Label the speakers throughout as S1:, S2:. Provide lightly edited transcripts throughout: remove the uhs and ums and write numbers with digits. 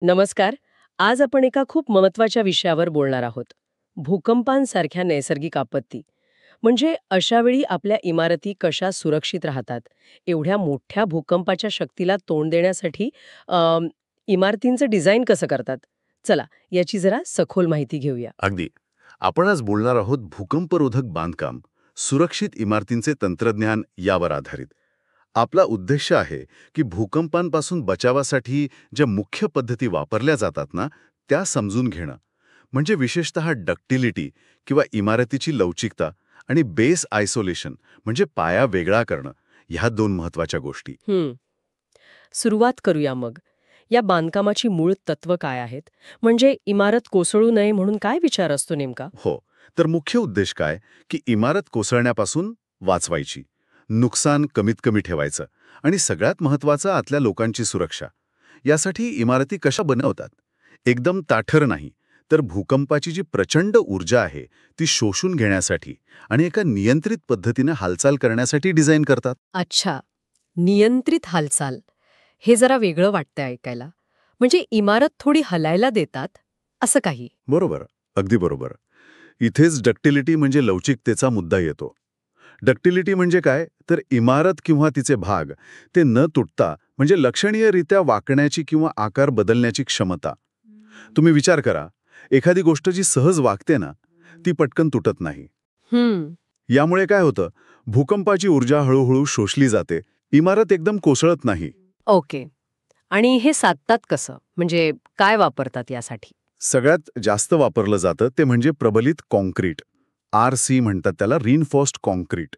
S1: नमस्कार. आज आपण एका खूप महत्वाच्या विषयावर बोलणार आहोत. भूकंपांसारख्या नैसर्गिक आपत्ती. म्हणजे अशा वेळी आपल्या इमारती कशा सुरक्षित राहतात. एवढ्या मोठ्या भूकंपाच्या शक्तीला तोंड देण्यासाठी इमारतींचं डिझाईन कसं करतात. चला, याची जरा सखोल माहिती घेऊया.
S2: अगदी. आपण आज बोलणार आहोत भूकंपरोधक बांधकाम, सुरक्षित इमारतींचे तंत्रज्ञान यावर आधारित. आपला उद्देश आहे की भूकंपांपासून बचावासाठी ज्या मुख्य पद्धती वापरल्या जातात ना, त्या समजून घेणं. म्हणजे विशेषतः डक्टिलिटी किंवा इमारतीची लवचिकता आणि बेस आयसोलेशन म्हणजे पाया वेगळा करणं, ह्या दोन महत्वाच्या गोष्टी.
S1: सुरुवात करूया मग. या बांधकामाची मूळ तत्व काय आहेत? म्हणजे इमारत कोसळू नये म्हणून काय विचार असतो नेमका?
S2: हो, तर मुख्य उद्देश काय की इमारत कोसळण्यापासून वाचवायची, नुकसान कमीत कमी ठेवायचं आणि सगळ्यात महत्त्वाचं आतल्या लोकांची सुरक्षा. यासाठी इमारती कशा बनवतात? एकदम ताठर नाही, तर भूकंपाची जी प्रचंड ऊर्जा आहे ती शोषून घेण्यासाठी आणि एका नियंत्रित पद्धतीने हालचाल करण्यासाठी डिझाईन करतात.
S1: अच्छा, नियंत्रित हालचाल. हे जरा वेगळं वाटतंय ऐकायला. म्हणजे इमारत थोडी हलायला देतात असं काही?
S2: बरोबर, अगदी बरोबर. इथेच डक्टिलिटी म्हणजे लवचिकतेचा मुद्दा येतो. डक्टिलिटी म्हणजे काय, तर इमारत किंवा तिचे भाग ते न तुटता म्हणजे लक्षणीयरित्या वाकण्याची किंवा आकार बदलण्याची क्षमता. तुम्ही विचार करा, एखादी गोष्ट जी सहज वाकते ना, ती पटकन तुटत नाही. यामुळे काय होतं, भूकंपाची ऊर्जा हळूहळू शोषली जाते, इमारत एकदम कोसळत नाही.
S1: ओके. आणि हे साधतात कसं? म्हणजे काय वापरतात यासाठी?
S2: सगळ्यात जास्त वापरलं जातं ते म्हणजे प्रबलित कॉन्क्रीट. RC म्हणतात त्याला, रिइन्फोर्स्ड कॉन्क्रीट.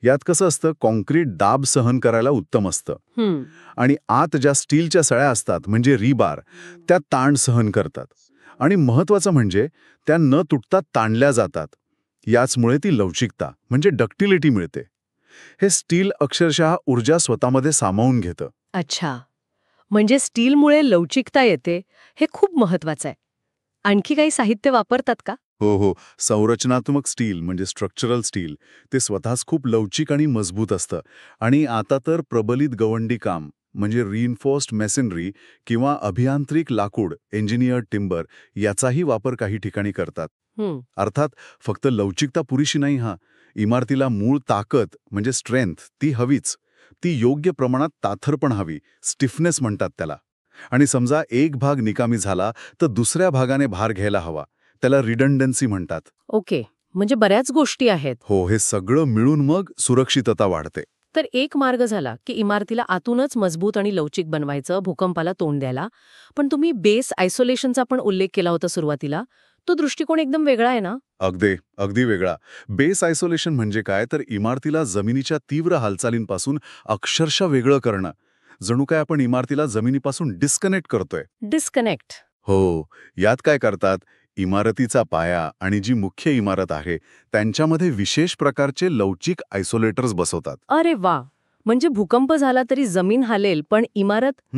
S2: यात कसं असतं, कॉन्क्रीट दाब सहन करायला उत्तम असतं आणि आत ज्या स्टीलच्या सळ्या असतात म्हणजे रीबार, त्या ताण सहन करतात. आणि महत्वाचं म्हणजे त्या न तुटता ताणल्या जातात. याचमुळे ती लवचिकता म्हणजे डक्टिलिटी मिळते. हे स्टील अक्षरशः ऊर्जा स्वतःमध्ये सामावून घेतं.
S1: अच्छा, म्हणजे स्टीलमुळे लवचिकता येते, हे खूप महत्वाचं आहे. आणखी काही साहित्य वापरतात का?
S2: हो, संरचनात्मक स्टील म्हणजे स्ट्रक्चरल स्टील ते स्वतःच खूप लवचिक आणि मजबूत असतं. आणि आता तर प्रबलित गवंडी काम म्हणजे रिइन्फोर्स्ड मेसनरी किंवा अभियांत्रिक लाकूड इंजिनियर्ड टिंबर याचाही वापर काही ठिकाणी करतात. अर्थात फक्त लवचिकता पुरेशी नाही. इमारतीला मूळ ताकद म्हणजे स्ट्रेंथ ती हवीच. ती योग्य प्रमाणात ताठर पण हवी, स्टिफनेस म्हणतात त्याला. आणि समजा एक भाग निकामी झाला तर दुसऱ्या भागाने भार घ्यायला हवा, त्याला रिडंडन्सी म्हणतात.
S1: ओके, म्हणजे बऱ्याच गोष्टी आहेत.
S2: हो, हे सगळं मिळून मग सुरक्षितता वाढते.
S1: तर एक मार्ग झाला की इमारतीला आतूनच मजबूत आणि लवचिक बनवायचं, भूकंपाला तोंड द्यायला. पण तुम्ही बेस आयसोलेशनचा पण उल्लेख केला होता सुरुवातीला. तो दृष्टिकोन एकदम वेगळा आहे ना?
S2: अगदी वेगळा. बेस आयसोलेशन म्हणजे काय, तर इमारतीला जमिनीच्या तीव्र हालचालींपासून अक्षरशः वेगळं करणं. जणू काय आपण इमारतीला जमिनीपासून डिस्कनेक्ट करतोय.
S1: डिस्कनेक्ट.
S2: हो, यात काय करतात, इमारतीचा पाया आणि जी मुख्य इमारत आहे त्यांच्यामध्ये विशेष प्रकारचे लवचिक आयसोलेटर्स बसवतात.
S1: अरे वा, म्हणजे भूकंप झाला तरी जमीन हालेल पण इमारत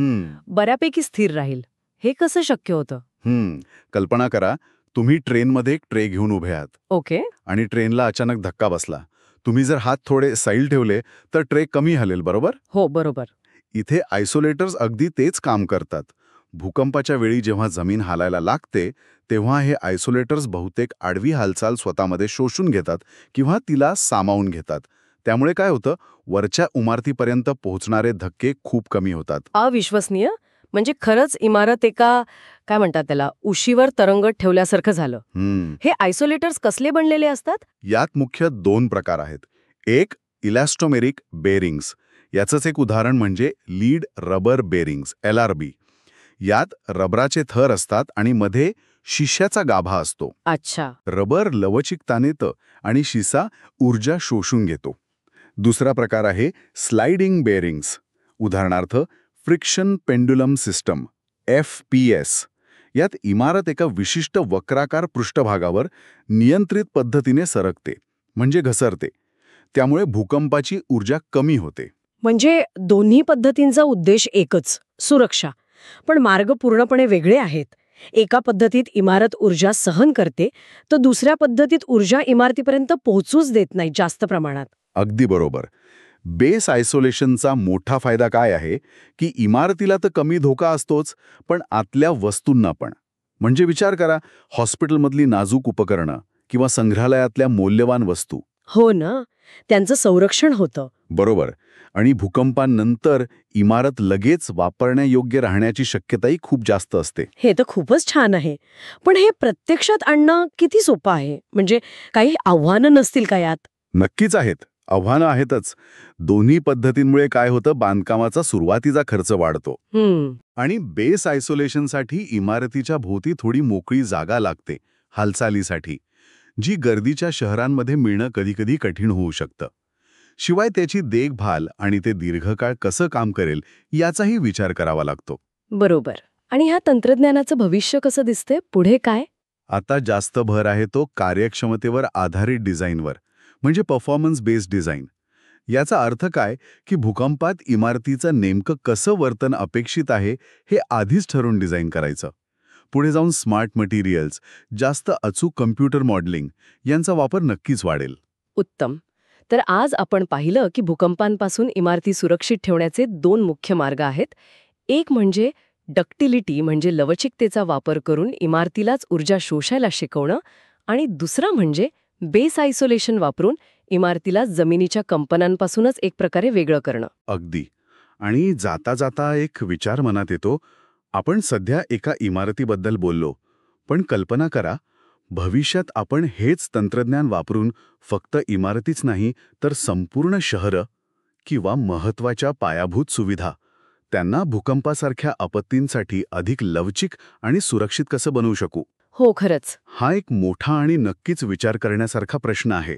S1: बऱ्यापैकी स्थिर राहील. हे कसं शक्य होतं?
S2: कल्पना करा, तुम्ही ट्रेनमध्ये एक ट्रे घेऊन उभे आहात.
S1: ओके.
S2: आणि ट्रेनला अचानक धक्का बसला. तुम्ही जर हात थोडे साईल ठेवले तर ट्रे कमी हलेल, बरोबर?
S1: हो, बरोबर.
S2: इथे आयसोलेटर्स अगदी तेच काम करतात. भूकंपाच्या वेळी जेव्हा जमीन हालायला लागते तेव्हा हे आयसोलेटर्स बहुतेक आडवी हालचाल स्वतःमध्ये शोषून घेतात किंवा तिला सामावून घेतात. त्यामुळे काय होतं, वरच्या इमारतीपर्यंत पोहोचणारे धक्के खूप कमी होतात.
S1: अविश्वसनीय. म्हणजे खरंच इमारत एका काय म्हणतात त्याला उशीवर तरंगत ठेवल्यासारखं झालं. हे आयसोलेटर्स कसले बनलेले असतात?
S2: यात मुख्य 2 प्रकार आहेत. एक, इलॅस्टोमेरिक बेरिंग्स. याचंच एक उदाहरण म्हणजे लीड रबर बेरिंग्स, LRB. यात रबराचे थर असतात आणि मध्ये शिशाचा गाभा असतो.
S1: अच्छा.
S2: रबर लवचिकता नेतं आणि शिसा ऊर्जा शोषून घेतो. दुसरा प्रकार आहे स्लाइडिंग बेरिंग्स. उदाहरणार्थ फ्रिक्शन पेंडुलम सिस्टम, FPS. यात इमारत एका विशिष्ट वक्राकार पृष्ठभागावर नियंत्रित पद्धतीने सरकते म्हणजे घसरते. त्यामुळे भूकंपाची ऊर्जा कमी होते.
S1: म्हणजे दोन्ही पद्धतींचा उद्देश एकच, सुरक्षा. पण मार्ग पूर्णपणे वेगळे आहेत. एका पद्धतीत इमारत ऊर्जा सहन करते तर दुसऱ्या पद्धतीत ऊर्जा इमारतीपर्यंत पोहोचूच देत नाही जास्त प्रमाणात.
S2: अगदी बरोबर. बेस आयसोलेशनचा मोठा फायदा काय आहे की इमारतीला तर कमी धोका असतोच, पण आतल्या वस्तूंना पण. म्हणजे विचार करा, हॉस्पिटलमधली नाजूक उपकरणं किंवा संग्रहालयातल्या मौल्यवान वस्तू.
S1: हो ना, त्यांचं संरक्षण होतं.
S2: बरोबर. आणि भूकंपानंतर इमारत लगेच वापरण्यायोग्य राहण्याची शक्यताही खूप जास्त असते.
S1: हे तर खूपच छान आहे. पण हे प्रत्यक्षात आणणं किती सोपं आहे? म्हणजे काही आव्हानं नसतील का यात?
S2: नक्कीच आहेत. आव्हानं आहेतच. दोन्ही पद्धतींमुळे काय होतं, बांधकामाचा सुरुवातीचा खर्च वाढतो.
S1: हं,
S2: आणि बेस आयसोलेशनसाठी इमारतीच्या भोवती थोडी मोकळी जागा लागते हालचालीसाठी, जी गर्दीच्या शहरांमध्ये मिळणं कधीकधी कठीण होऊ शकतं. शिवाय त्याची देखभाल आणि ते दीर्घकाळ कसं काम करेल याचाही विचार करावा लागतो.
S1: बरोबर. आणि ह्या तंत्रज्ञानाचं भविष्य कसं दिसते? पुढे काय?
S2: आता जास्त भर आहे तो कार्यक्षमतेवर आधारित डिझाईनवर, म्हणजे परफॉर्मन्स बेस्ड डिझाईन. याचा अर्थ काय की भूकंपात इमारतीचं नेमकं कसं वर्तन अपेक्षित आहे हे आधीच ठरवून डिझाईन करायचं. पुढे जाऊन स्मार्ट मटेरियल्स, जास्त अचूक कम्प्युटर मॉडेलिंग यांचा वापर नक्कीच वाढेल.
S1: उत्तम. तर आज आपण पाहिलं की भूकंपांपासून इमारती सुरक्षित ठेवण्याचे 2 मुख्य मार्ग आहेत. एक म्हणजे डक्टिलिटी म्हणजे लवचिकतेचा वापर करून इमारतीलाच ऊर्जा शोषायला शिकवणं आणि दुसरा म्हणजे बेस आयसोलेशन वापरून इमारतीला जमिनीच्या कंपनांपासूनच एक प्रकारे वेगळं करणं.
S2: अगदी. आणि जाता जाता एक विचार मनात येतो. आपण सध्या एका इमारतीबद्दल बोललो, पण कल्पना करा, भविष्यात आपण हेच तंत्रज्ञान वापरून फक्त इमारतीच नाही तर संपूर्ण शहरं किंवा महत्वाच्या पायाभूत सुविधा त्यांना भूकंपासारख्या आपत्तींसाठी अधिक लवचिक आणि सुरक्षित कसं बनवू शकू.
S1: हो, खरंच.
S2: हा एक मोठा आणि नक्कीच विचार करण्यासारखा प्रश्न आहे.